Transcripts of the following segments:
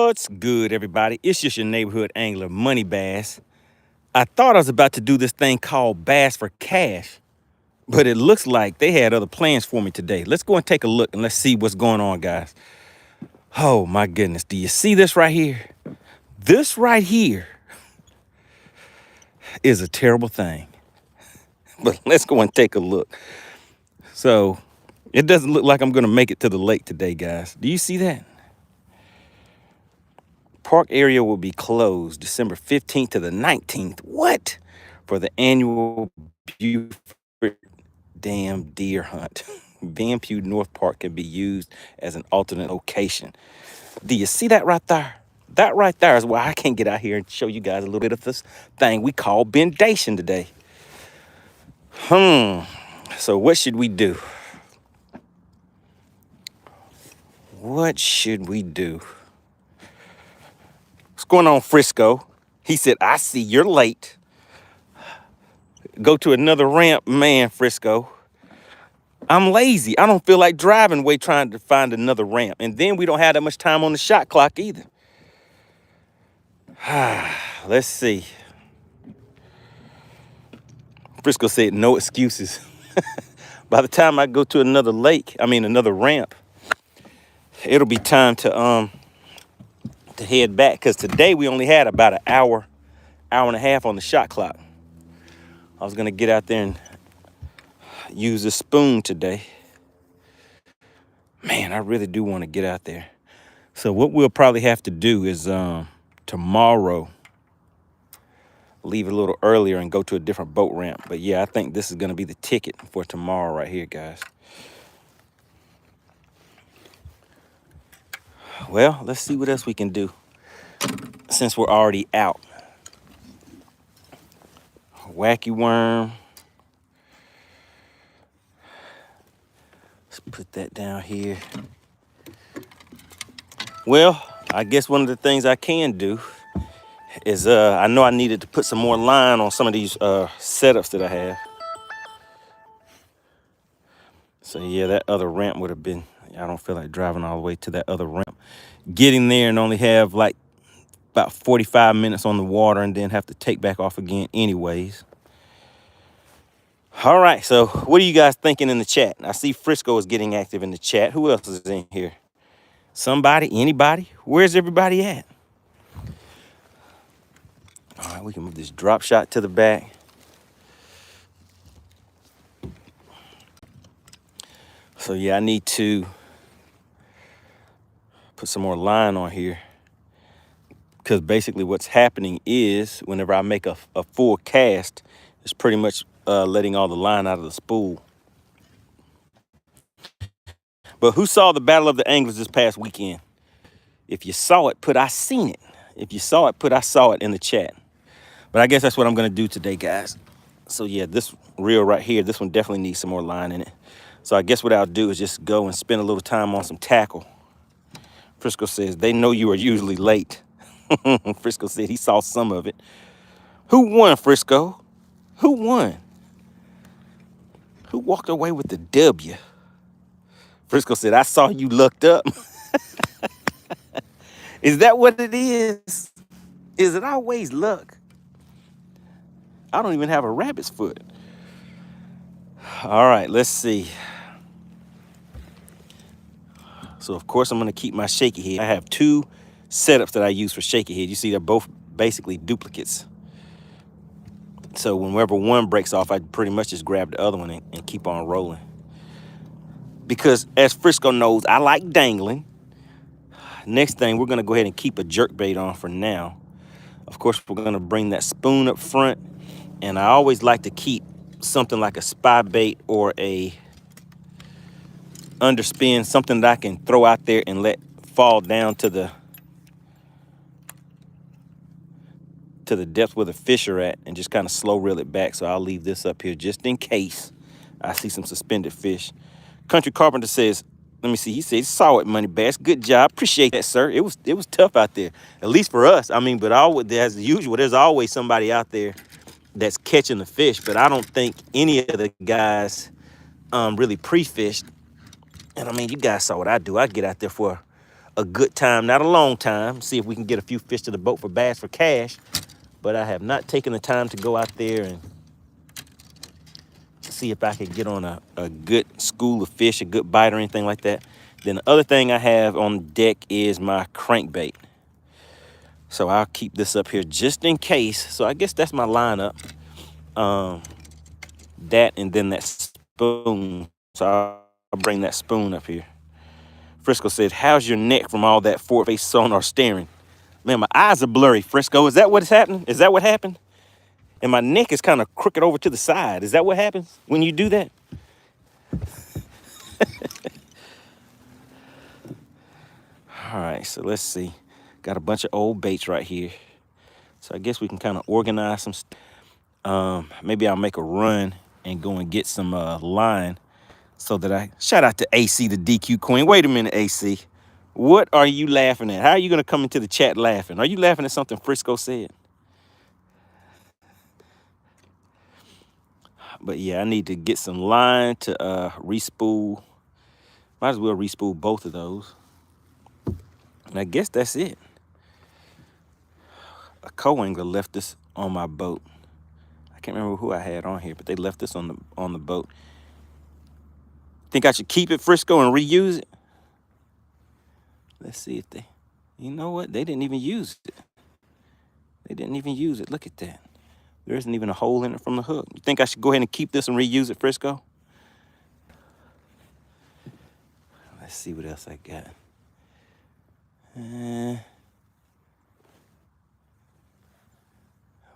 What's good, everybody? It's just your neighborhood angler, MoneyBass. I thought I was about to do this thing called Bass for Cash, but it looks like they had other plans for me today. Let's go and take a look and let's see what's going on, guys. Oh, my goodness. Do you see this right here? This right here is a terrible thing. But let's go and take a look. So, it doesn't look like I'm going to make it to the lake today, guys. Do you see that? Park area will be closed December 15th to the 19th. What? For the annual Beaufort Dam Deer Hunt. Van Pew North Park can be used as an alternate location. Do you see that right there? That right there is why I can't get out here and show you guys a little bit of this thing we call bendation today. So what should we do? What should we do? What's going on, Frisco? He said, I see you're late. Go to another ramp. Man, Frisco, I'm lazy. I don't feel like driving away trying to find another ramp. And then we don't have that much time on the shot clock either. Let's see. Frisco said no excuses. By the time I go to another ramp, it'll be time to head back, because today we only had about an hour and a half on the shot clock. I was gonna get out there and use a spoon today. Man, I really do want to get out there. So what we'll probably have to do is tomorrow leave a little earlier and go to a different boat ramp. But yeah, I think this is gonna be the ticket for tomorrow right here, guys. Well, let's see what else we can do since we're already out. Wacky worm. Let's put that down here. Well, I guess one of the things I can do is I know I needed to put some more line on some of these setups that I have. So yeah, that other ramp would have been, I don't feel like driving all the way to that other ramp. Getting there and only have like about 45 minutes on the water and then have to take back off again anyways. All right, so what are you guys thinking in the chat? I see Frisco is getting active in the chat. Who else is in here? Somebody? Anybody? Where's everybody at? All right, we can move this drop shot to the back. So yeah, I need to put some more line on here, because basically what's happening is whenever I make a full cast, it's pretty much letting all the line out of the spool. But who saw the Battle of the Anglers this past weekend? If you saw it, put I seen it. If you saw it, put I saw it in the chat. But I guess that's what I'm gonna do today, guys. So yeah, this reel right here, this one definitely needs some more line in it. So I guess what I'll do is just go and spend a little time on some tackle. Frisco says, they know you are usually late. Frisco said he saw some of it. Who won, Frisco? Who won? Who walked away with the W? Frisco said, I saw you looked up. Is that what it is? Is it always luck? I don't even have a rabbit's foot. All right, let's see. So, of course, I'm going to keep my shaky head. I have two setups that I use for shaky head. You see, they're both basically duplicates. So whenever one breaks off, I pretty much just grab the other one and keep on rolling. Because as Frisco knows, I like dangling. Next thing, we're going to go ahead and keep a jerkbait on for now. Of course, we're going to bring that spoon up front. And I always like to keep something like a spy bait or a underspin, something that I can throw out there and let fall down to the depth where the fish are at and just kind of slow reel it back. So I'll leave this up here just in case I see some suspended fish. Country Carpenter says, let me see, he said, saw it, MoneyBass. Good job. Appreciate that, sir. It was tough out there, at least for us. I mean, but as usual, there's always somebody out there that's catching the fish, but I don't think any of the guys really pre-fished. And I mean, you guys saw what I do. I get out there for a good time, not a long time. See if we can get a few fish to the boat for Bass for Cash. But I have not taken the time to go out there and see if I could get on a good school of fish, a good bite or anything like that. Then the other thing I have on deck is my crankbait. So I'll keep this up here just in case. So I guess that's my lineup. That and then that spoon. So I'll bring that spoon up here. Frisco said, how's your neck from all that forward-face sonar staring? Man, my eyes are blurry, Frisco. Is that what's happening? Is that what happened? And my neck is kind of crooked over to the side. Is that what happens when you do that? All right, so let's see. Got a bunch of old baits right here. So I guess we can kind of organize some. Maybe I'll make a run and go and get some line so that shout out to AC, the DQ Queen. Wait a minute, AC. What are you laughing at? How are you going to come into the chat laughing? Are you laughing at something Frisco said? But yeah, I need to get some line to re-spool. Might as well re-spool both of those. And I guess that's it. A co-angler left this on my boat. I can't remember who I had on here, but they left this on the boat. Think I should keep it, Frisco, and reuse it? Let's see if they... You know what? They didn't even use it. They didn't even use it. Look at that. There isn't even a hole in it from the hook. You think I should go ahead and keep this and reuse it, Frisco? Let's see what else I got.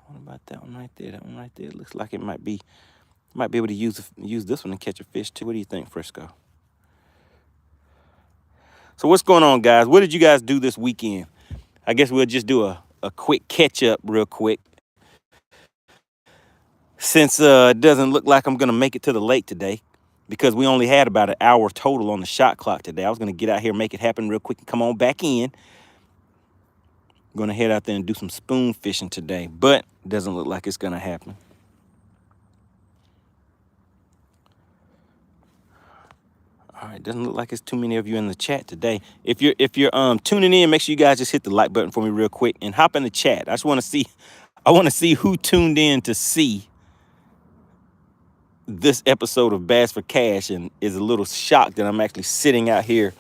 What about that one right there? That one right there looks like it might be able to use this one to catch a fish too. What do you think, Frisco? So what's going on, guys? What did you guys do this weekend? I guess we'll just do a quick catch up real quick. Since it doesn't look like I'm going to make it to the lake today because we only had about an hour total on the shot clock today. I was going to get out here, make it happen real quick and come on back in. I'm going to head out there and do some spoon fishing today, but it doesn't look like it's going to happen. All right, doesn't look like it's too many of you in the chat today. If you're tuning in, make sure you guys just hit the like button for me real quick and hop in the chat. I want to see who tuned in to see this episode of Bass for Cash and is a little shocked that I'm actually sitting out here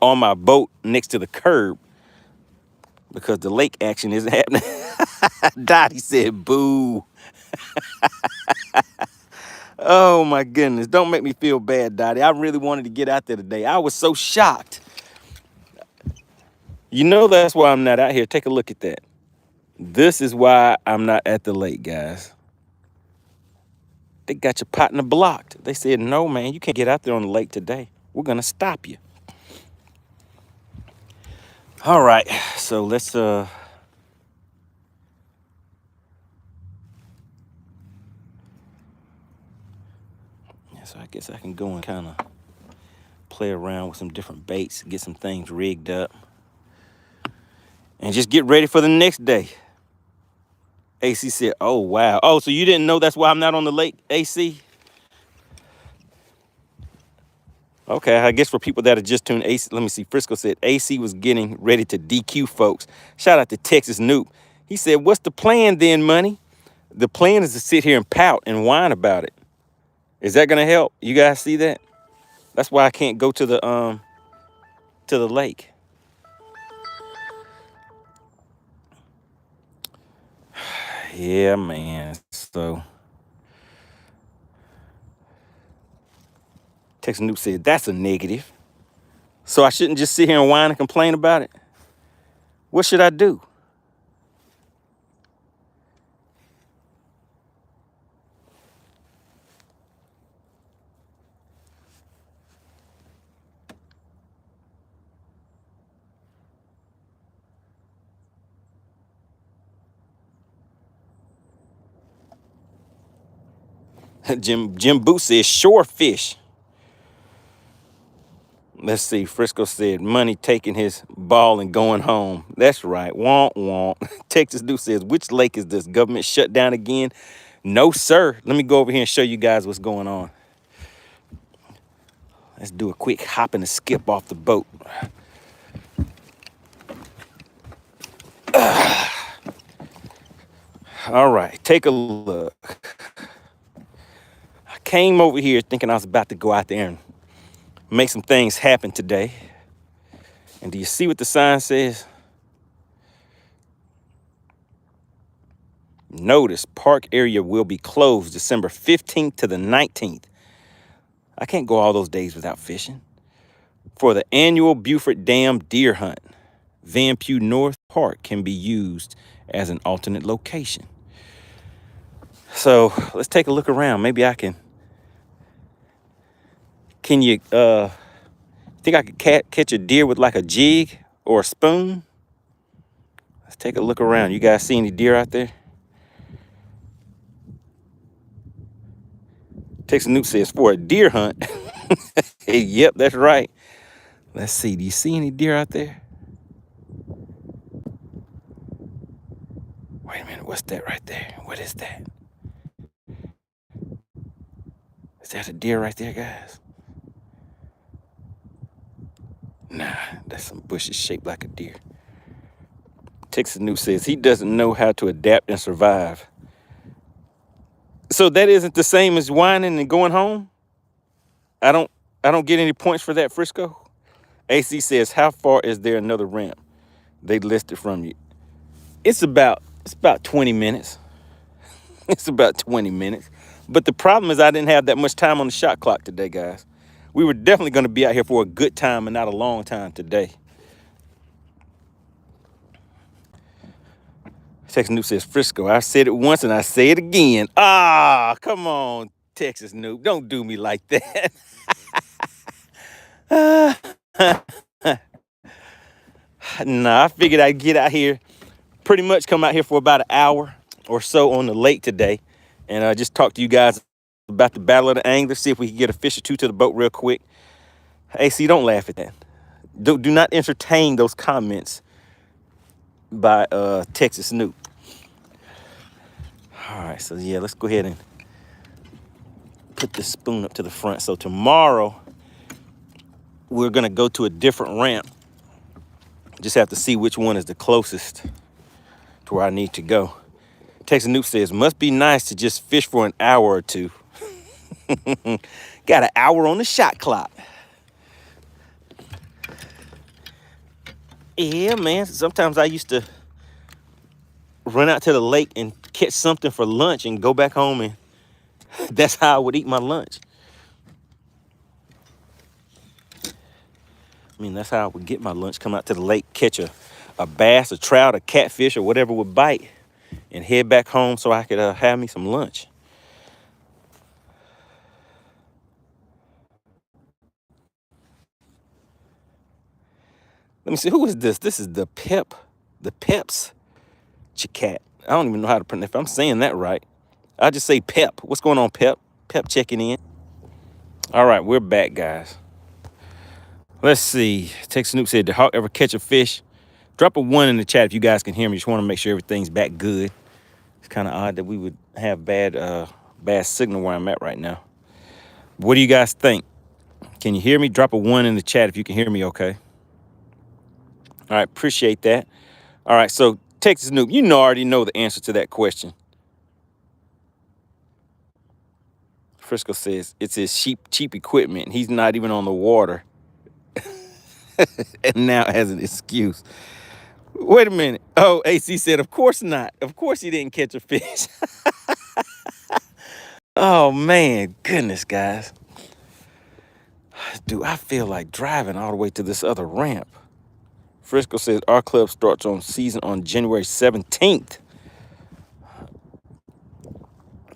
on my boat next to the curb because the lake action isn't happening. Dottie said, boo. Oh my goodness. Don't make me feel bad, Dottie. I really wanted to get out there today. I was so shocked. You know that's why I'm not out here. Take a look at that. This is why I'm not at the lake, guys. They got your partner blocked. They said, no, man, you can't get out there on the lake today. We're going to stop you. All right, so let's... Yeah, so I guess I can go and kind of play around with some different baits, get some things rigged up, and just get ready for the next day. AC said, oh, wow. Oh, so you didn't know that's why I'm not on the lake, AC? Okay, I guess for people that are just tuned, AC, let me see. Frisco said AC was getting ready to DQ folks. Shout out to Texas Noob. He said, what's the plan then, Money? The plan is to sit here and pout and whine about it. Is that going to help? You guys see that? That's why I can't go to the lake. Yeah, man. So Texas Noob said, that's a negative. So I shouldn't just sit here and whine and complain about it? What should I do? Jim Boo says shore fish. Let's see. Frisco said Money taking his ball and going home. That's right. Won't. Texas Dude says, which lake is this? Government shut down again? No, sir. Let me go over here and show you guys what's going on. Let's do a quick hop and a skip off the boat. All right, take a look. I came over here thinking I was about to go out there and make some things happen today. And do you see what the sign says? Notice park area will be closed December 15th to the 19th. I can't go all those days without fishing. For the annual Beaufort Dam deer hunt, Van Pugh North Park can be used as an alternate location. So let's take a look around. Maybe I can you think I could catch a deer with like a jig or a spoon? Let's take a look around. You guys see any deer out there? Texas Newt says for a deer hunt. Hey, yep, that's right. Let's see. Do you see any deer out there? Wait a minute. What's that right there? What is that? Is that a deer right there, guys? Nah, that's some bushes shaped like a deer. Texas Newt says he doesn't know how to adapt and survive. So that isn't the same as whining and going home? I don't get any points for that, Frisco. AC says, how far is there another ramp? They listed from you. It's about 20 minutes. It's about 20 minutes. But the problem is I didn't have that much time on the shot clock today, guys. We were definitely going to be out here for a good time and not a long time today. Texas Noob says, Frisco, I said it once and I say it again. Ah, come on, Texas Noob. Don't do me like that. Nah, I figured I'd get out here, pretty much come out here for about an hour or so on the lake today, and just talk to you guys about the Battle of the Anglers, see if we can get a fish or two to the boat real quick. AC, don't laugh at that. Do not entertain those comments by Texas Noob. All right, so yeah, let's go ahead and put this spoon up to the front. So tomorrow, we're gonna go to a different ramp. Just have to see which one is the closest to where I need to go. Texas Noob says, must be nice to just fish for an hour or two. Got an hour on the shot clock. Yeah, man, sometimes I used to run out to the lake and catch something for lunch and go back home, and that's how I would eat my lunch. I mean, that's how I would get my lunch, come out to the lake, catch a bass, a trout, a catfish, or whatever would bite, and head back home so I could have me some lunch. Let me see, who is this? This is the Peps Chicat. I don't even know how to pronounce, if I'm saying that right. I'll just say Pep. What's going on, Pep? Pep checking in. All right, we're back, guys. Let's see. Texas Snoop said, did Hawk ever catch a fish? Drop a 1 in the chat if you guys can hear me. Just want to make sure everything's back good. It's kind of odd that we would have bad signal where I'm at right now. What do you guys think? Can you hear me? Drop a 1 in the chat if you can hear me okay. All right, appreciate that. All right, so Texas Noob, you already know the answer to that question. Frisco says it's his cheap equipment. He's not even on the water. And now has an excuse. Wait a minute. Oh, AC said, of course not. Of course he didn't catch a fish. Oh, man. Goodness, guys. Dude, I feel like driving all the way to this other ramp. Frisco says our club starts on season on January 17th.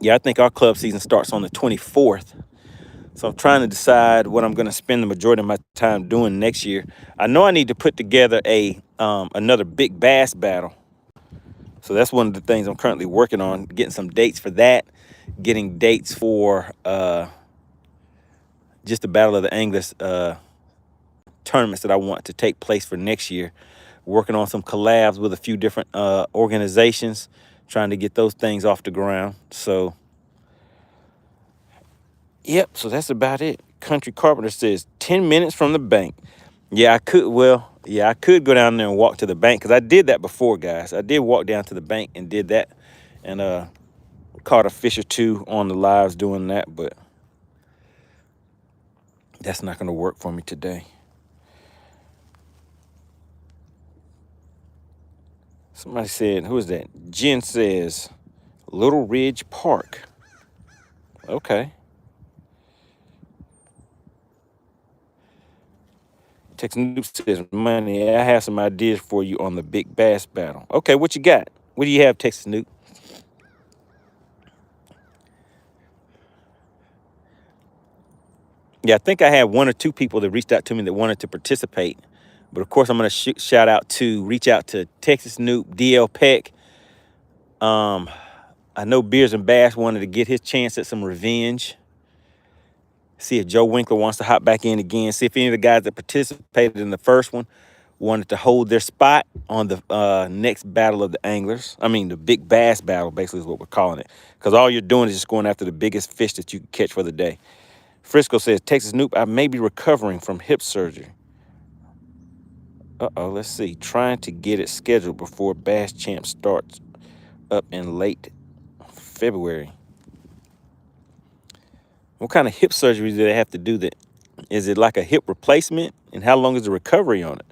Yeah, I think our club season starts on the 24th. So I'm trying to decide what I'm going to spend the majority of my time doing next year. I know I need to put together another big bass battle. So that's one of the things I'm currently working on, getting some dates for that, getting dates for just the Battle of the Anglers tournaments that I want to take place for next year. Working on some collabs with a few different organizations, trying to get those things off the ground. So yep, so that's about it. Country Carpenter says 10 minutes from the bank. Yeah, I could go down there and walk to the bank, because I did that before, guys. I did walk down to the bank and did that and caught a fish or two on the lives doing that, but that's not going to work for me today. Somebody said, who is that? Jen says, Little Ridge Park. Okay. Texas Noob says, Money, I have some ideas for you on the big bass battle. Okay, what you got? What do you have, Texas Noob? Yeah, I think I had one or two people that reached out to me that wanted to participate. But of course, I'm going to reach out to Texas Noob, DL Peck. I know Beers and Bass wanted to get his chance at some revenge. See if Joe Winkler wants to hop back in again. See if any of the guys that participated in the first one wanted to hold their spot on the next battle of the anglers. I mean, the big bass battle, basically, is what we're calling it. Because all you're doing is just going after the biggest fish that you can catch for the day. Frisco says, Texas Noob, I may be recovering from hip surgery. Let's see. Trying to get it scheduled before Bass Champ starts up in late February. What kind of hip surgery do they have to do? That is it like a hip replacement? And how long is the recovery on it?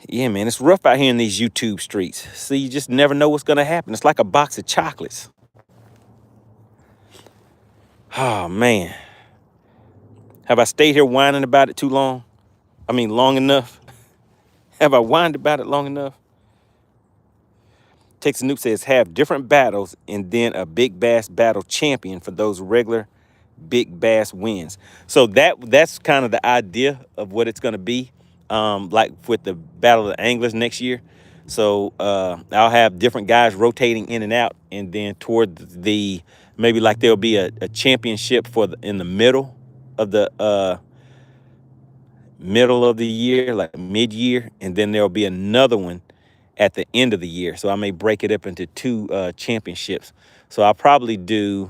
Yeah, man, it's rough out here in these YouTube streets. See, you just never know what's going to happen. It's like a box of chocolates. Oh, man. Have I stayed here whining about it too long? I mean, long enough? Have I whined about it long enough? Texas Noob says, have different battles and then a big bass battle champion for those regular big bass wins. So that's kind of the idea of what it's going to be, like with the Battle of the Anglers next year. So I'll have different guys rotating in and out, and then toward the maybe like there'll be a championship in the middle of the year, like mid-year, and then there'll be another one at the end of the year. So I may break it up into two championships. So I'll probably do,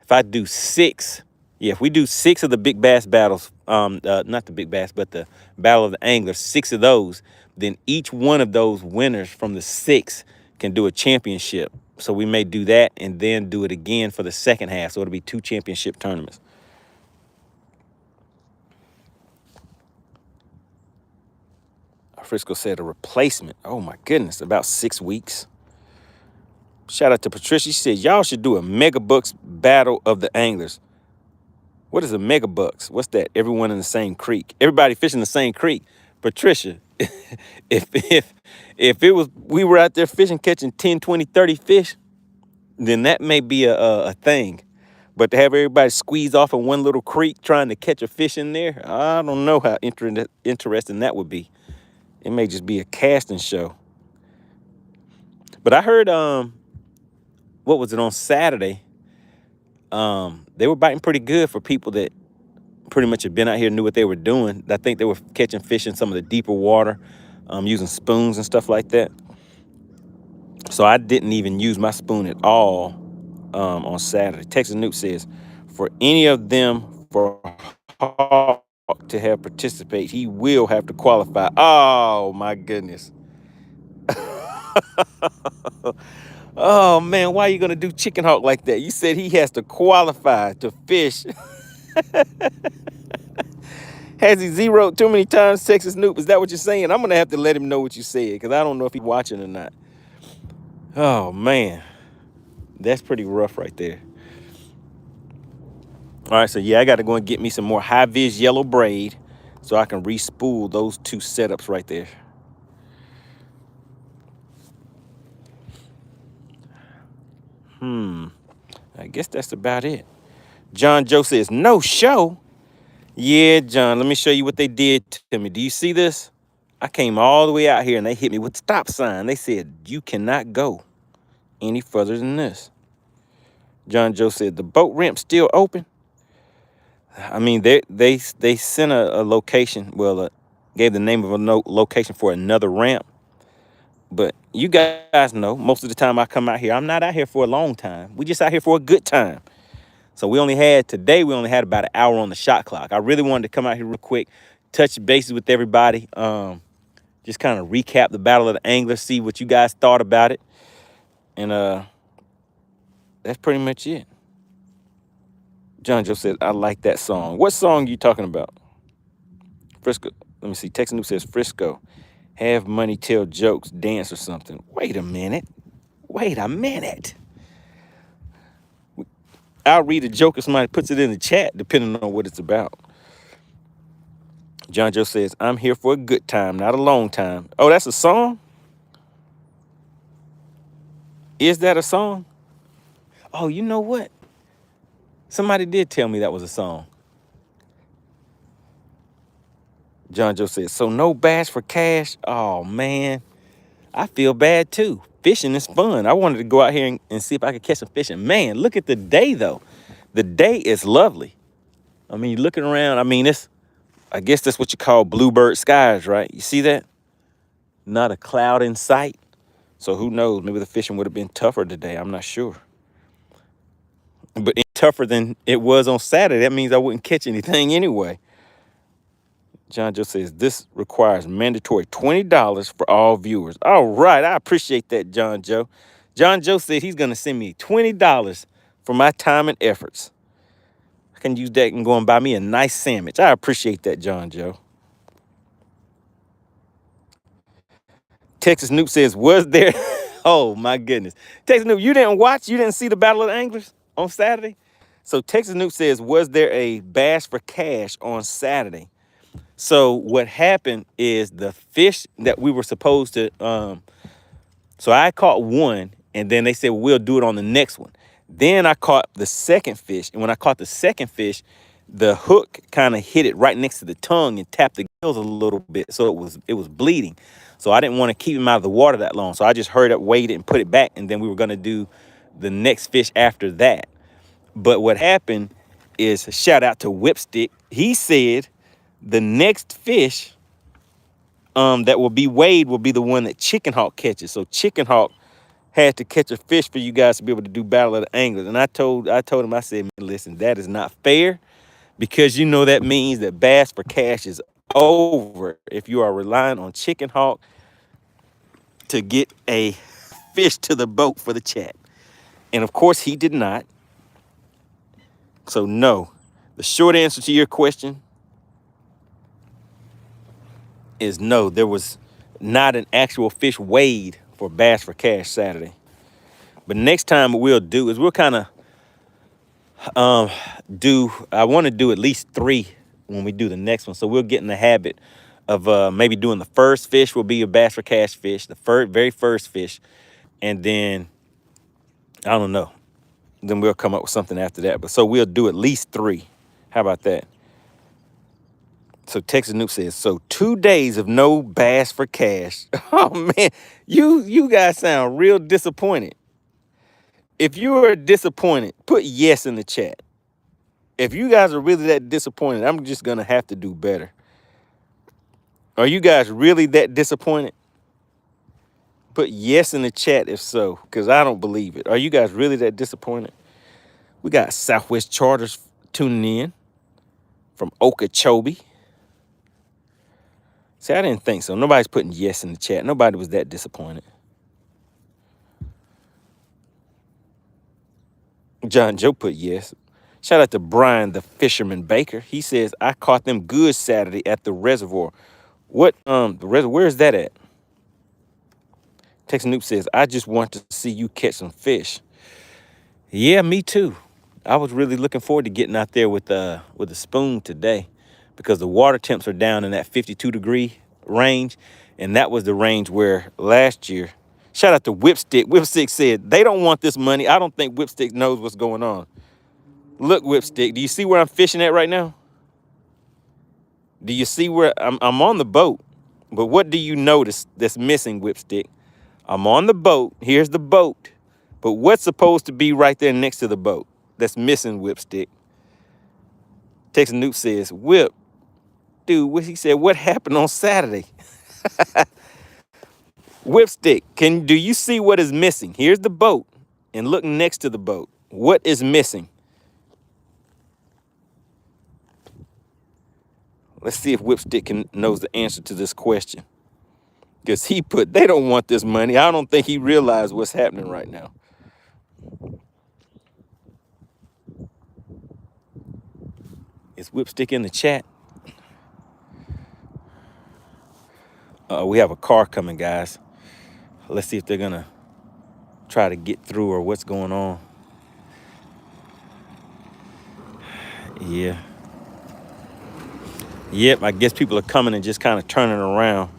if I do six, if we do 6 of the big bass battles, not the big bass, but the Battle of the Anglers, 6 of those, then each one of those winners from the 6 can do a championship. So we may do that and then do it again for the second half. So it'll be 2 championship tournaments. Frisco said a replacement. Oh my goodness, about 6 weeks. Shout out to Patricia. She said, y'all should do a Megabucks Battle of the Anglers. What is a Megabucks? What's that? Everyone in the same creek. Everybody fishing the same creek. Patricia, if it was, we were out there fishing, catching 10, 20, 30 fish, then that may be a thing. But to have everybody squeeze off in one little creek trying to catch a fish in there, I don't know how interesting that would be. It may just be a casting show. But I heard, what was it, on Saturday? They were biting pretty good for people that pretty much had been out here, knew what they were doing. I think they were catching fish in some of the deeper water, using spoons and stuff like that. So I didn't even use my spoon at all on Saturday. Texas Noob says, for any of them for Hawk to have participate, he will have to qualify. Oh, my goodness. Oh, man, why are you going to do Chicken Hawk like that? You said he has to qualify to fish. Has he zeroed too many times, Texas Noob? Is that what you're saying? I'm going to have to let him know what you said, because I don't know if he's watching or not. Oh, man. That's pretty rough right there. All right, so yeah, I got to go and get me some more high-vis yellow braid so I can re-spool those 2 setups right there. I guess that's about it. John Joe says, no show. Yeah, John, let me show you what they did to me. Do you see this? I came all the way out here and they hit me with the stop sign. They said, you cannot go any further than this. John Joe said, the boat ramp still open? I mean, they sent a location, gave the name of a location for another ramp. But you guys know, most of the time I come out here, I'm not out here for a long time. We just out here for a good time. So today we only had about an hour on the shot clock. I really wanted to come out here real quick, touch bases with everybody. Just kind of recap the Battle of the Anglers, see what you guys thought about it. And that's pretty much it. John Joe says, I like that song. What song you talking about? Frisco. Let me see. Texas Noob says, Frisco. Have money, tell jokes, dance or something. Wait a minute. Wait a minute. I'll read a joke if somebody puts it in the chat, depending on what it's about. John Joe says, I'm here for a good time, not a long time. Oh, that's a song? Is that a song? Oh, you know what? Somebody did tell me that was a song. John Joe says, so no bass for cash? Oh, man. I feel bad, too. Fishing is fun. I wanted to go out here and see if I could catch some fishing. Man, look at the day, though. The day is lovely. I mean, you're looking around. I mean, I guess that's what you call bluebird skies, right? You see that? Not a cloud in sight. So who knows? Maybe the fishing would have been tougher today. I'm not sure. But it's tougher than it was on Saturday. That means I wouldn't catch anything anyway. John Joe says, this requires mandatory $20 for all viewers. All right. I appreciate that, John Joe. John Joe said he's going to send me $20 for my time and efforts. I can use that and go and buy me a nice sandwich. I appreciate that, John Joe. Texas Noob says, was there... Oh, my goodness. Texas Noob, you didn't watch? You didn't see the Battle of the Anglers on Saturday? So Texas Noob says, was there a bass for cash on Saturday? So what happened is the fish that we were supposed to... So I caught one, and then they said, well, we'll do it on the next one. Then I caught the second fish, and when I caught the second fish, the hook kind of hit it right next to the tongue and tapped the gills a little bit, so it was bleeding. So I didn't want to keep him out of the water that long, so I just hurried up, waited, and put it back, and then we were going to do the next fish after that. But what happened is, shout out to Whipstick, he said the next fish that will be weighed will be the one that Chicken Hawk catches. So Chicken Hawk had to catch a fish for you guys to be able to do Battle of the Anglers. And I told him, I said, listen, that is not fair, because you know that means that bass for cash is over if you are relying on Chicken Hawk to get a fish to the boat for the chat. And of course he did not. So no, the short answer to your question is no, there was not an actual fish weighed for bass for cash Saturday. But next time what we'll do is we'll kind of I want to do at least 3 when we do the next one. So we'll get in the habit of maybe doing the first fish will be a bass for cash fish, the very first fish. And then, I don't know, then we'll come up with something after that. But so we'll do at least 3. How about that? So Texas Noob says, so 2 days of no bass for cash. Oh, man, you guys sound real disappointed. If you are disappointed, put yes in the chat. If you guys are really that disappointed, I'm just going to have to do better. Are you guys really that disappointed? Put yes in the chat if so, because I don't believe it. Are you guys really that disappointed? We got Southwest Charters tuning in from Okeechobee. See, I didn't think so. Nobody's putting yes in the chat. Nobody was that disappointed. John Joe put yes. Shout out to Brian, the Fisherman Baker. He says, I caught them good Saturday at the reservoir. What, the reservoir, where is that at? Texas Noob says, I just want to see you catch some fish. Yeah, me too. I was really looking forward to getting out there with a spoon today, because the water temps are down in that 52-degree range. And that was the range where last year, shout out to Whipstick. Whipstick said, they don't want this money. I don't think Whipstick knows what's going on. Look, Whipstick, do you see where I'm fishing at right now? Do you see where I'm on the boat? But what do you notice that's missing, Whipstick? I'm on the boat. Here's the boat. But what's supposed to be right there next to the boat that's missing, Whipstick? Texas Noob says, Whip, dude, what he said, what happened on Saturday? Whipstick, do you see what is missing? Here's the boat, and look next to the boat. What is missing? Let's see if Whipstick knows the answer to this question. Because he put, they don't want this money. I don't think he realized what's happening right now. Is Whipstick in the chat? We have a car coming, guys. Let's see if they're gonna try to get through or what's going on. Yeah. Yep, I guess people are coming and just kind of turning around.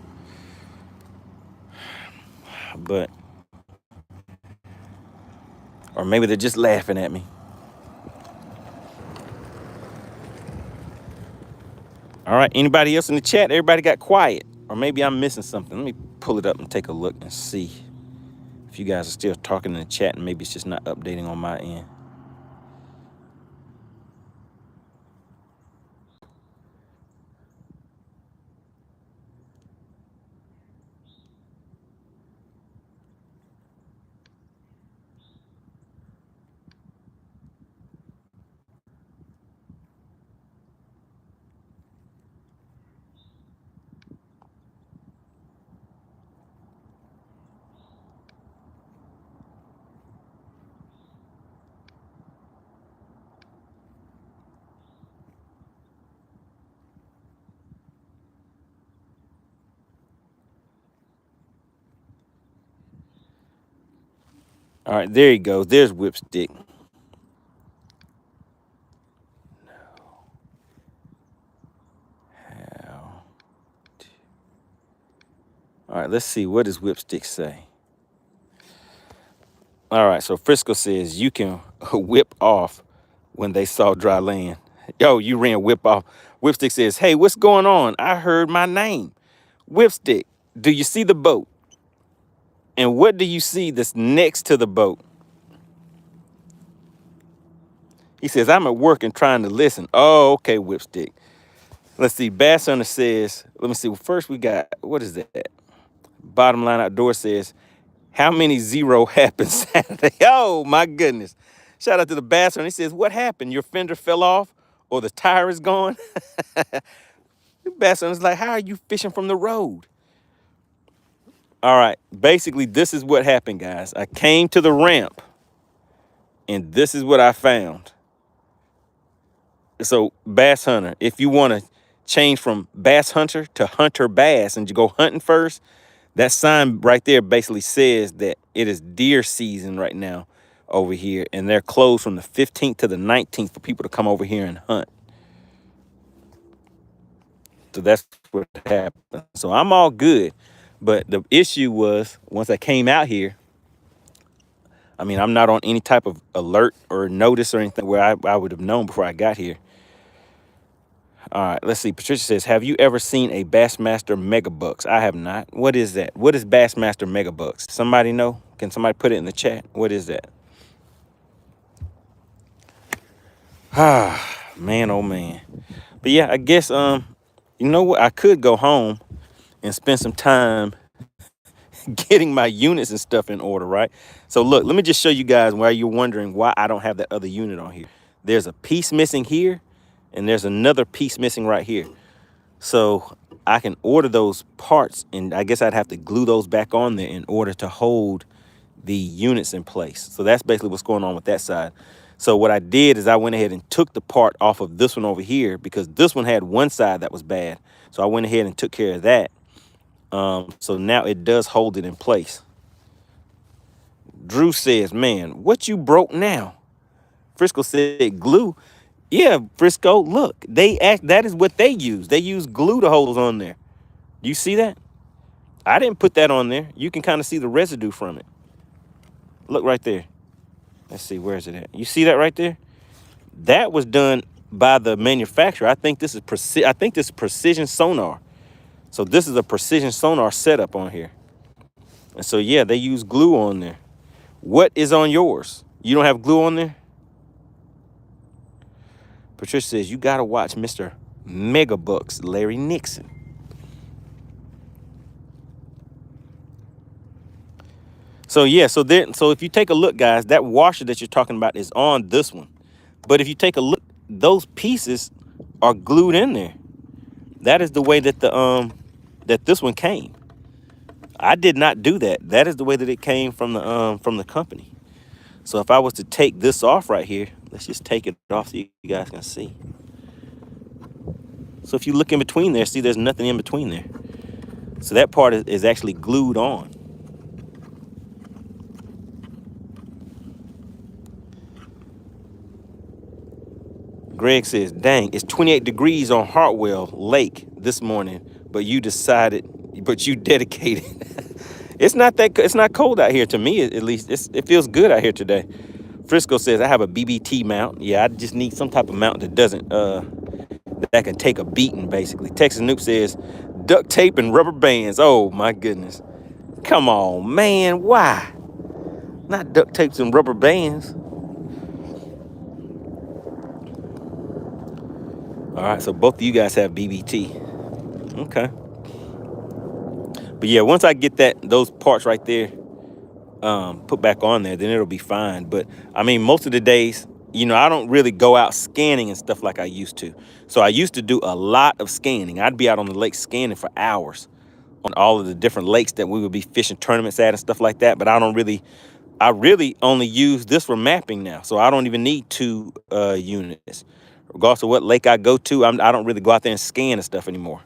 But, or maybe they're just laughing at me. All right, anybody else in the chat? Everybody got quiet. Or maybe I'm missing something. Let me pull it up and take a look and see if you guys are still talking in the chat and maybe it's just not updating on my end. All right, there he goes. There's Whipstick. All right, let's see. What does Whipstick say? All right, so Frisco says you can whip off when they saw dry land. Yo, you ran whip off. Whipstick says, hey, what's going on? I heard my name. Whipstick, do you see the boat? And what do you see that's next to the boat? He says, I'm at work and trying to listen. Oh, okay, Whipstick. Let's see. Bass Hunter says, let me see. Well, first we got, what is that? Bottom Line Outdoor says, how many zero happened Saturday? Oh, my goodness. Shout out to the Bass Hunter. He says, what happened? Your fender fell off or the tire is gone? The Bass Hunter's like, how are you fishing from the road? All right. Basically, this is what happened, guys. I came to the ramp, and this is what I found. So, Bass Hunter, if you want to change from Bass Hunter to Hunter Bass and you go hunting first, that sign right there basically says that it is deer season right now over here, and they're closed from the 15th to the 19th for people to come over here and hunt. So that's what happened. So I'm all good. But the issue was, once I came out here, I mean, I'm not on any type of alert or notice or anything where I would have known before I got here. All right, let's see. Patricia says, have you ever seen a Bassmaster Megabucks? I have not. What is that? What is Bassmaster Megabucks? Somebody know? Can somebody put it in the chat? What is that? Ah, man, oh, man. But yeah, I guess, you know what? I could go home and spend some time getting my units and stuff in order, right? So look, let me just show you guys why you're wondering why I don't have that other unit on here. There's a piece missing here, and there's another piece missing right here. So I can order those parts, and I guess I'd have to glue those back on there in order to hold the units in place. So that's basically what's going on with that side. So what I did is I went ahead and took the part off of this one over here because this one had one side that was bad. So I went ahead and took care of that. So now it does hold it in place. Drew says, man, what you broke now? Frisco said glue. Yeah, Frisco, look, that is what they use. They use glue to hold those on there. You see that? I didn't put that on there. You can kind of see the residue from it. Look right there. Let's see, where is it at? You see that right there? That was done by the manufacturer. I think this is precision sonar. So this is a precision sonar setup on here. And so, yeah, they use glue on there. What is on yours? You don't have glue on there? Patricia says, you got to watch Mr. Megabucks, Larry Nixon. So, yeah, so if you take a look, guys, that washer that you're talking about is on this one. But if you take a look, those pieces are glued in there. That is the way that that this one came. I did not do that. That is the way that it came from the company. So if I was to take this off right here, let's just take it off so you guys can see. So if you look in between there, see there's nothing in between there. So that part is actually glued on. Greg says, dang, it's 28 degrees on Hartwell Lake this morning, but you dedicated. It's not cold out here to me, at least. It feels good out here today. Frisco says, I have a BBT mount. Yeah, I just need some type of mount that doesn't, that can take a beating, basically. Texas Noob says, duct tape and rubber bands. Oh, my goodness. Come on, man. Why? Not duct tapes and rubber bands. All right, so both of you guys have BBT. Okay. But yeah, once I get those parts right there put back on there, then it'll be fine. But I mean, most of the days, I don't really go out scanning and stuff like I used to. So I used to do a lot of scanning. I'd be out on the lake scanning for hours on all of the different lakes that we would be fishing tournaments at and stuff like that. But I really only use this for mapping now. So I don't even need 2 units. Regardless of what lake I go to, I don't really go out there and scan and stuff anymore.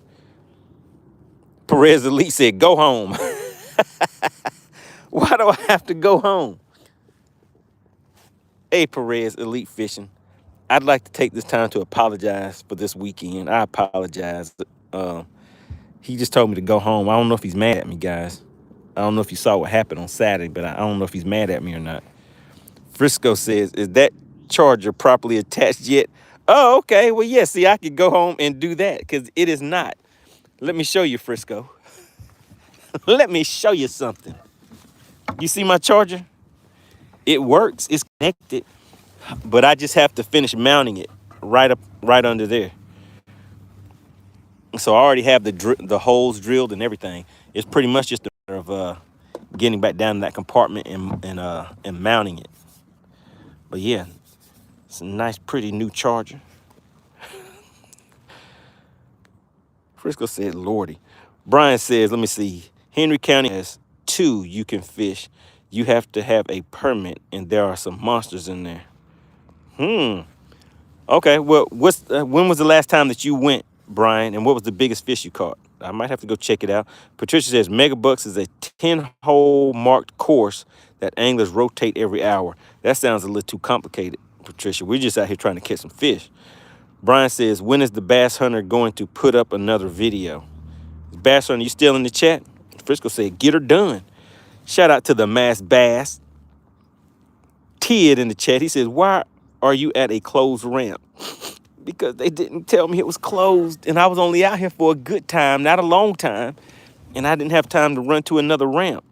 Perez Elite said, go home. Why do I have to go home? Hey, Perez Elite Fishing. I'd like to take this time to apologize for this weekend. I apologize. He just told me to go home. I don't know if he's mad at me, guys. I don't know if you saw what happened on Saturday, but I don't know if he's mad at me or not. Frisco says, is that charger properly attached yet? Oh, okay. Well, yeah, see, I could go home and do that because it is not. Let me show you, Frisco. Let me show you something. You see my charger? It works. It's connected, but I just have to finish mounting it right under there. So I already have the holes drilled and everything. It's pretty much just a matter of getting back down in that compartment and mounting it. But yeah, it's a nice, pretty new charger. Frisco said, Lordy. Brian says, let me see. Henry County has 2 you can fish. You have to have a permit, and there are some monsters in there. Okay, well, when was the last time that you went, Brian, and what was the biggest fish you caught? I might have to go check it out. Patricia says, Megabucks is a 10-hole marked course that anglers rotate every hour. That sounds a little too complicated, Patricia. We're just out here trying to catch some fish. Brian says, when is the Bass Hunter going to put up another video? Bass Hunter, you still in the chat? Frisco said, get her done. Shout out to the Mass Bass. Tid in the chat. He says, why are you at a closed ramp? Because they didn't tell me it was closed, and I was only out here for a good time, not a long time, and I didn't have time to run to another ramp.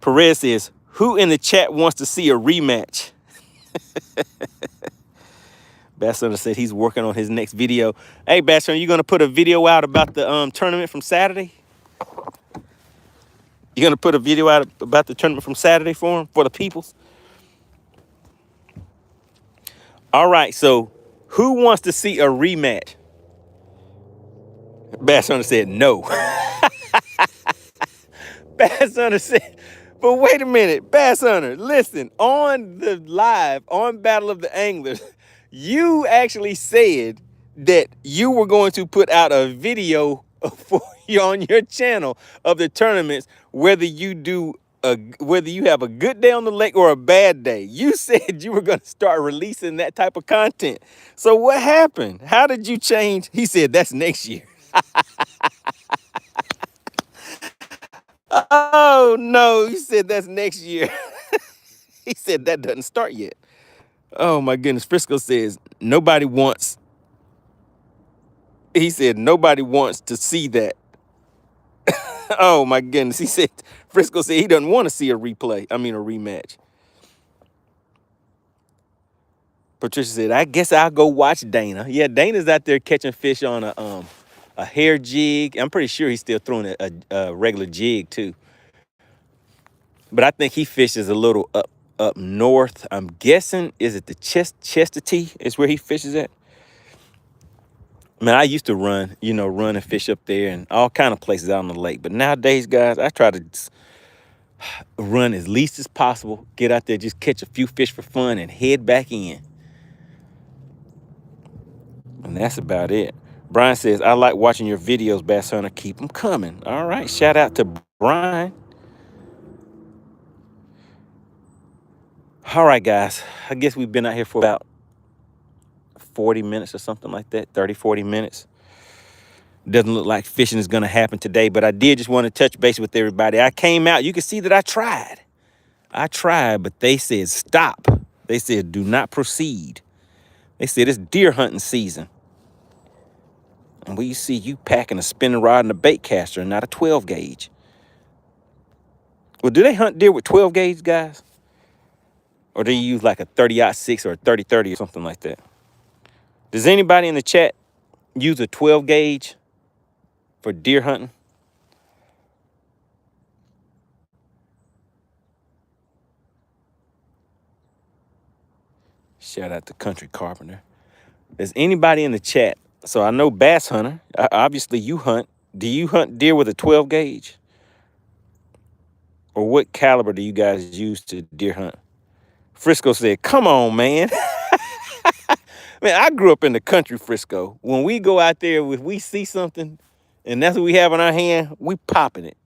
Perez says, who in the chat wants to see a rematch? Bass Hunter said he's working on his next video. Hey, Bass Hunter, you going to put a video out about the tournament from Saturday? You going to put a video out about the tournament from Saturday for the peoples? All right, so who wants to see a rematch? Bass Hunter said no. Bass Hunter said, but wait a minute, Bass Hunter, listen, on the live, on Battle of the Anglers, you actually said that you were going to put out a video on your channel of the tournaments, whether you have a good day on the lake or a bad day. You said you were going to start releasing that type of content. So what happened? How did you change? He said that's next year. Oh, no, he said that's next year. He said that doesn't start yet. Oh, my goodness. Frisco says nobody wants. He said nobody wants to see that. Oh, my goodness. He said, Frisco said he doesn't want to see a rematch. Patricia said, I guess I'll go watch Dana. Yeah, Dana's out there catching fish on a hair jig. I'm pretty sure he's still throwing a regular jig, too. But I think he fishes a little up north. I'm guessing, is it the Chestatee is where he fishes at? Man, I used to run, run and fish up there and all kind of places out on the lake. But nowadays, guys, I try to run as least as possible, get out there, just catch a few fish for fun and head back in. And that's about it. Brian says, I like watching your videos, Bass Hunter. Keep them coming. All right. Shout out to Brian. All right, guys. I guess we've been out here for about 40 minutes or something like that, 30, 40 minutes. Doesn't look like fishing is going to happen today, but I did just want to touch base with everybody. I came out. You can see that I tried, but they said stop. They said do not proceed. They said it's deer hunting season. And we see you packing a spinning rod and a bait caster and not a 12 gauge. Well, do they hunt deer with 12 gauge, guys? Or do you use like a 30-06 or a 30-30 or something like that? Does anybody in the chat use a 12 gauge for deer hunting? Shout out to Country Carpenter. Does anybody in the chat? So I know Bass Hunter. Obviously, you hunt. Do you hunt deer with a 12 gauge? Or what caliber do you guys use to deer hunt? Frisco said, come on, man. Man, I grew up in the country, Frisco. When we go out there, if we see something, and that's what we have in our hand, we popping it.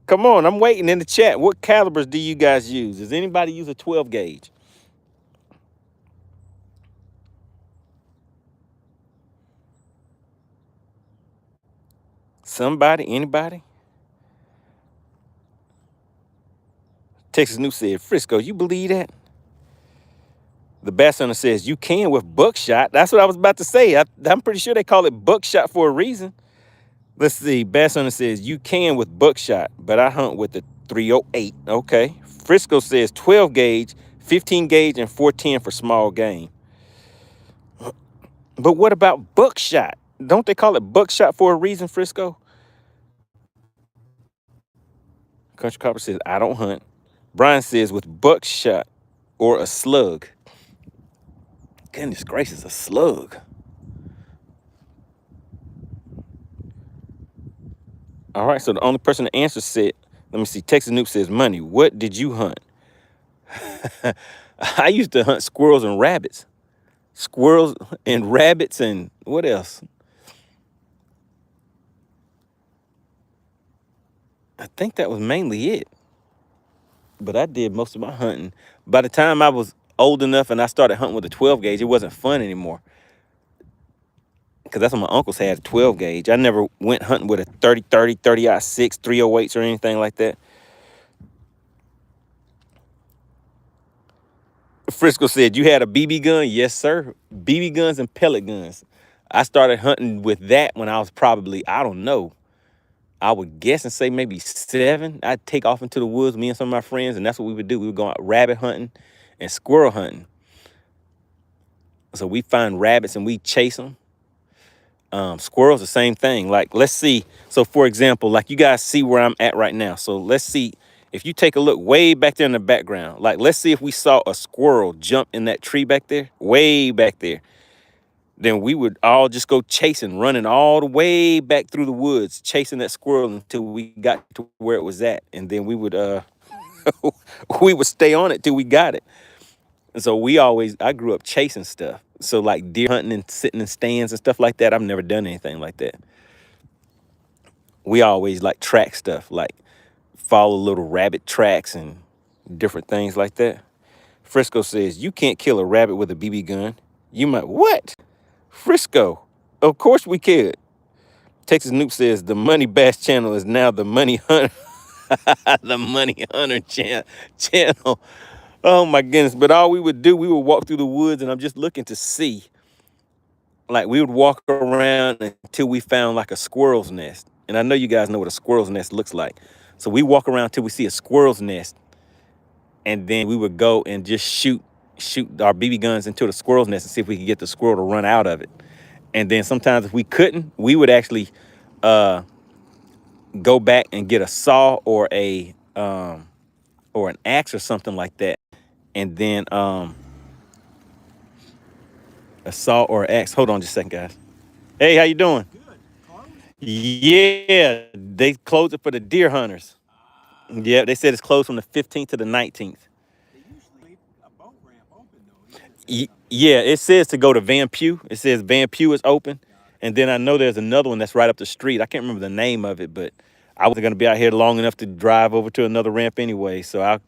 Come on, I'm waiting in the chat. What calibers do you guys use? Does anybody use a 12 gauge? Somebody, anybody? Texas News said, Frisco, you believe that? The Bass Hunter says, you can with buckshot. That's what I was about to say. I'm pretty sure they call it buckshot for a reason. Let's see. Bass Hunter says, you can with buckshot, but I hunt with the 308. Okay. Frisco says 12 gauge, 15 gauge, and 410 for small game. But what about buckshot? Don't they call it buckshot for a reason, Frisco? Country Copper says, I don't hunt. Brian says, with buckshot or a slug. Goodness gracious, a slug. All right, so the only person to answer said, let me see, Texas Noob says, Money, what did you hunt? I used to hunt squirrels and rabbits. Squirrels and rabbits and what else? I think that was mainly it. But I did most of my hunting. By the time I was old enough and I started hunting with a 12 gauge, it wasn't fun anymore. Because that's what my uncles had, a 12 gauge. I never went hunting with a 30-30, 30-06, 308s or anything like that. Frisco said, you had a BB gun? Yes, sir. BB guns and pellet guns. I started hunting with that when I was probably, I don't know, I would guess and say maybe 7. I'd take off into the woods, me and some of my friends, and that's what we would do. We would go out rabbit hunting and squirrel hunting. So we find rabbits and we chase them. Squirrels, the same thing. Like, let's see. So, for example, like you guys see where I'm at right now. So let's see. If you take a look way back there in the background, like let's see if we saw a squirrel jump in that tree back there, way back there. Then we would all just go chasing, running all the way back through the woods, chasing that squirrel until we got to where it was at. And then we would we would stay on it till we got it. And so I grew up chasing stuff. So like deer hunting and sitting in stands and stuff like that, I've never done anything like that. We always like track stuff, like follow little rabbit tracks and different things like that. Frisco says, you can't kill a rabbit with a BB gun. You might, what? Frisco, of course we could. Texas Noob says, the MoneyBass channel is now the Money Hunter. The Money Hunter channel. Oh my goodness. But all we would do, we would walk through the woods, and I'm just looking to see. Like we would walk around until we found like a squirrel's nest. And I know you guys know what a squirrel's nest looks like. So we walk around till we see a squirrel's nest. And then we would go and just shoot our BB guns into the squirrel's nest and see if we could get the squirrel to run out of it. And then sometimes if we couldn't, we would actually go back and get a saw or an axe or something like that and then a saw or an axe. Hold on just a second, guys. Hey, how you doing? Yeah, they closed it for the deer hunters. Yeah, they said it's closed from the 15th to the 19th. Yeah, it says to go to Van Pew. It says Van Pew is open. And then I know there's another one that's right up the street. I can't remember the name of it, but I wasn't going to be out here long enough to drive over to another ramp anyway. So I'll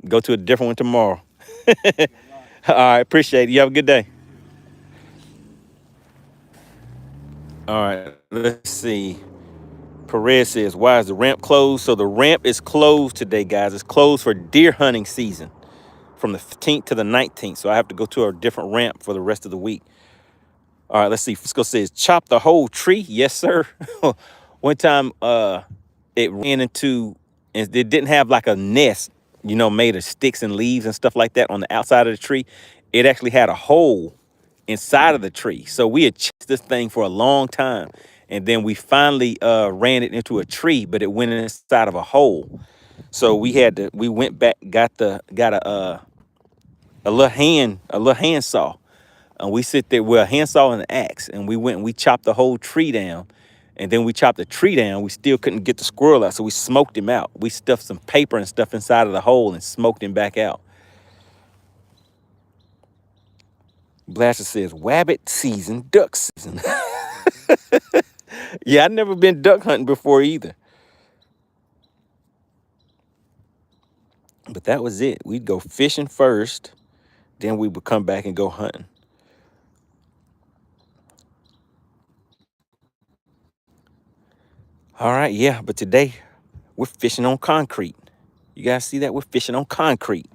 go to a different one tomorrow. All right, appreciate it. You have a good day. All right, let's see. Perez says, why is the ramp closed? So the ramp is closed today, guys. It's closed for deer hunting season from the 15th to the 19th. So I have to go to a different ramp for the rest of the week. All right, let's see. Frisco says, chop the whole tree. Yes, sir. One time it ran into, and it didn't have like a nest, made of sticks and leaves and stuff like that on the outside of the tree. It actually had a hole inside of the tree. So we had chased this thing for a long time. And then we finally ran it into a tree, but it went inside of a hole. So we went back, got a little hand saw. And we sit there with a handsaw and an axe, and we went and we chopped the whole tree down. And then we chopped the tree down. We still couldn't get the squirrel out, so we smoked him out. We stuffed some paper and stuff inside of the hole and smoked him back out. Blaster says, wabbit season, duck season. Yeah, I've never been duck hunting before either. But that was it. We'd go fishing first, then we would come back and go hunting. All right, yeah, but today we're fishing on concrete. You guys see that? We're fishing on concrete.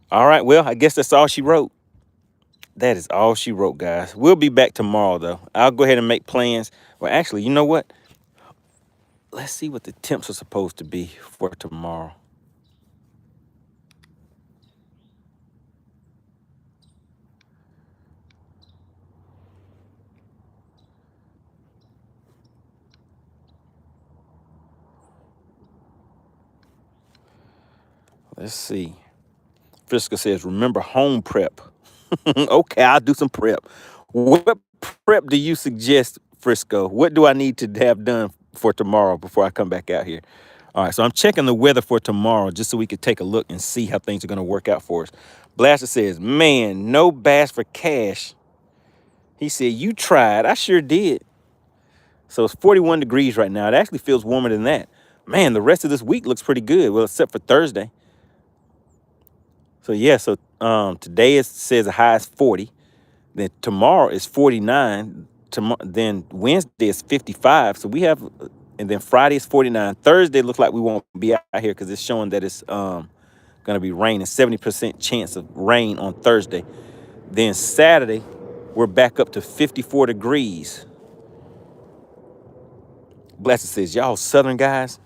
All right, well, I guess that's all she wrote. That is all she wrote, guys. We'll be back tomorrow, though. I'll go ahead and make plans. Well, actually, you know what? Let's see what the temps are supposed to be for tomorrow. Let's see. Frisco says, remember home prep. Okay, I'll do some prep. What prep do you suggest, Frisco? What do I need to have done for tomorrow before I come back out here? All right, so I'm checking the weather for tomorrow just so we could take a look and see how things are going to work out for us. Blaster says, man, no bass for cash. He said, you tried. I sure did. So it's 41 degrees right now. It actually feels warmer than that. Man, the rest of this week looks pretty good. Well, except for Thursday. So yeah, so today it says the high is 40. Then tomorrow is 49. Then Wednesday is 55. So we have, and then Friday is 49. Thursday looks like we won't be out here because it's showing that it's going to be raining. 70% chance of rain on Thursday. Then Saturday, we're back up to 54 degrees. Blaster says, y'all Southern guys.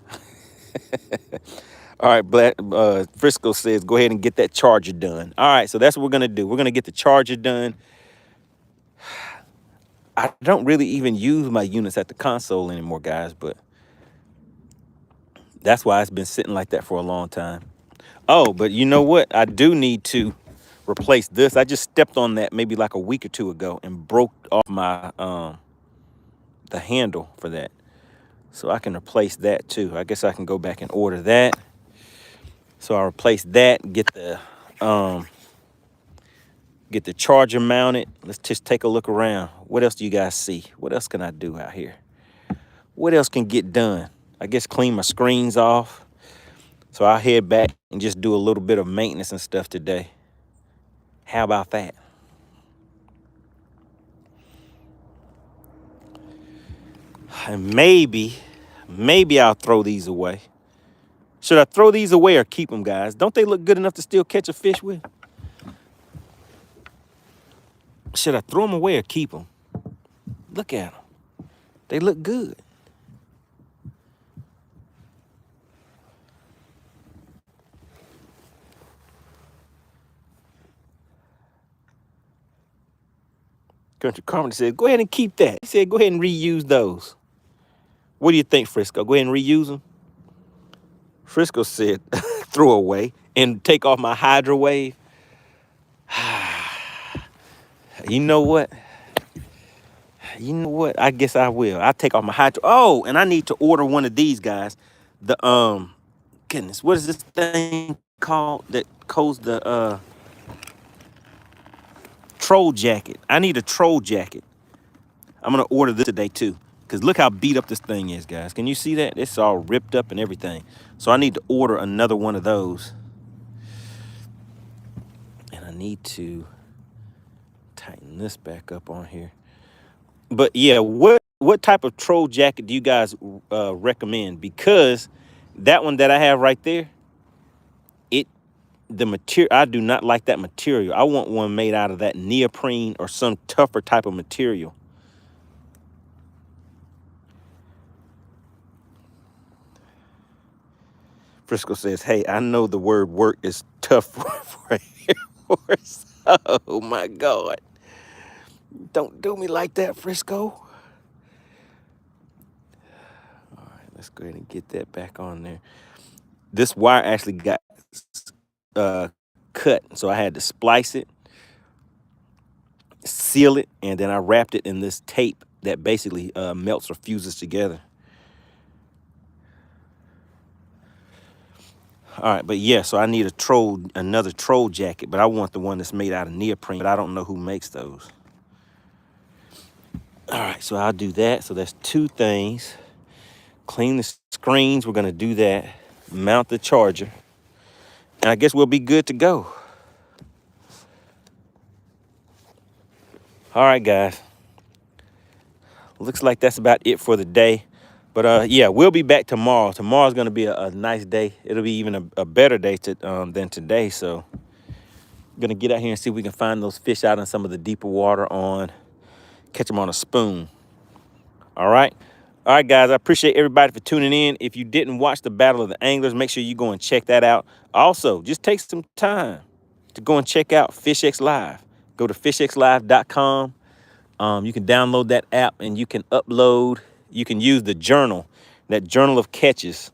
All right, Frisco says, go ahead and get that charger done. All right, so that's what we're going to do. We're going to get the charger done. I don't really even use my units at the console anymore, guys, but that's why it's been sitting like that for a long time. Oh, but you know what? I do need to replace this. I just stepped on that maybe like a week or two ago and broke off my the handle for that. So I can replace that too. I guess I can go back and order that. So I'll replace that, get the charger mounted. Let's just take a look around. What else do you guys see? What else can I do out here? What else can get done? I guess clean my screens off. So I'll head back and just do a little bit of maintenance and stuff today. How about that? And maybe I'll throw these away. Should I throw these away or keep them, guys? Don't they look good enough to still catch a fish with? Should I throw them away or keep them? Look at them. They look good. Country Carmen said, go ahead and keep that. He said, go ahead and reuse those. What do you think, Frisco? Go ahead and reuse them? Frisco said, throw away and take off my Hydro Wave. You know what? You know what? I guess I will. I'll take off my Hydro. Oh, and I need to order one of these guys. The goodness, what is this thing called that holds the troll jacket? I need a troll jacket. I'm gonna order this today too. Cause look how beat up this thing is, guys. Can you see that? It's all ripped up and everything. So I need to order another one of those. And I need to tighten this back up on here. But yeah, what type of troll jacket do you guys recommend? Because that one that I have right there, the material, I do not like that material. I want one made out of that neoprene or some tougher type of material. Frisco says, hey, I know the word work is tough for a Air Force. Oh my God. Don't do me like that, Frisco. All right, let's go ahead and get that back on there. This wire actually got cut, so I had to splice it, seal it, and then I wrapped it in this tape that basically melts or fuses together. All right, but yeah, so I need another troll jacket, but I want the one that's made out of neoprene, but I don't know who makes those. All right, so I'll do that. So that's two things. Clean the screens, we're gonna do that. Mount the charger, and I guess we'll be good to go. All right, guys. Looks like that's about it for the day. But yeah, we'll be back tomorrow. Tomorrow's gonna be a nice day. It'll be even a better day than today. So I'm gonna get out here and see if we can find those fish out in some of the deeper water catch them on a spoon. All right. All right, guys, I appreciate everybody for tuning in. If you didn't watch the Battle of the Anglers, make sure you go and check that out. Also, just take some time to go and check out FishXLive. Go to FishXLive.com. You can download that app and you can use the journal, that journal of catches.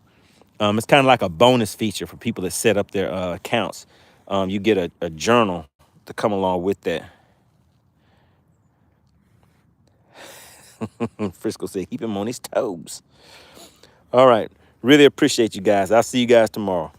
It's kind of like a bonus feature for people that set up their accounts. You get a journal to come along with that. Frisco said, keep him on his toes. All right. Really appreciate you guys. I'll see you guys tomorrow.